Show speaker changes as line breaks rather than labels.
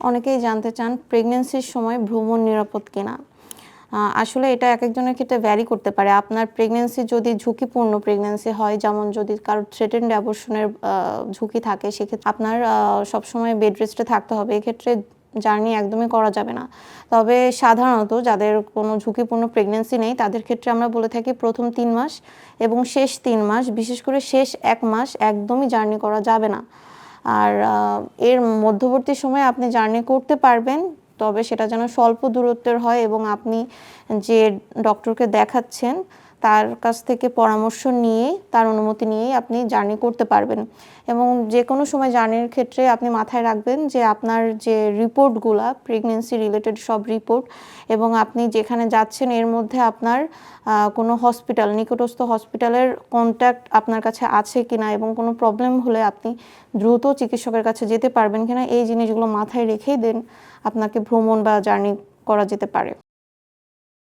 অনেকেই জানতে চান প্রেগন্যান্সির সময় ভ্রমণ নিরাপদ কিনা? আসলে এটা একেকজনের ক্ষেত্রে ভ্যারি করতে পারে। আপনার প্রেগন্যান্সি যদি ঝুঁকিপূর্ণ প্রেগন্যান্সি হয়, যেমন যদি কারো থ্রেটেন্ড অ্যাবর্শনের ঝুঁকি থাকে, সেক্ষেত্রে আপনার সবসময় বেড রেস্টে থাকতে হবে। এক্ষেত্রে জার্নি একদমই করা যাবে না। তবে সাধারণত যাদের কোনো ঝুঁকিপূর্ণ প্রেগন্যান্সি নেই, তাদের ক্ষেত্রে আমরা বলে থাকি ১ম ৩ মাস এবং শেষ ৩ মাস, বিশেষ করে শেষ ১ মাস একদমই জার্নি করা যাবে না। আর এর মধ্যবর্তী সময়ে আপনি জার্নি করতে পারবেন, তবে সেটা যেন স্বল্প দূরত্বের হয় এবং আপনি যে ডক্টরকে দেখাচ্ছেন তার কাছ থেকে পরামর্শ নিয়ে, তার অনুমতি নিয়েই আপনি জার্নি করতে পারবেন। এবং যেকোনো সময় জার্নির ক্ষেত্রে আপনি মাথায় রাখবেন যে আপনার যে রিপোর্টগুলা, প্রেগন্যান্সি রিলেটেড সব রিপোর্ট এবং আপনি যেখানে যাচ্ছেন এর মধ্যে আপনার কোনো হসপিটাল, নিকটস্থ হসপিটালের কন্ট্যাক্ট আপনার কাছে আছে কিনা এবং কোনো প্রবলেম হলে আপনি দ্রুত চিকিৎসকের কাছে যেতে পারবেন কিনা, এই জিনিসগুলো মাথায় রেখেই আপনাকে ভ্রমণ বা জার্নি করা যেতে পারে।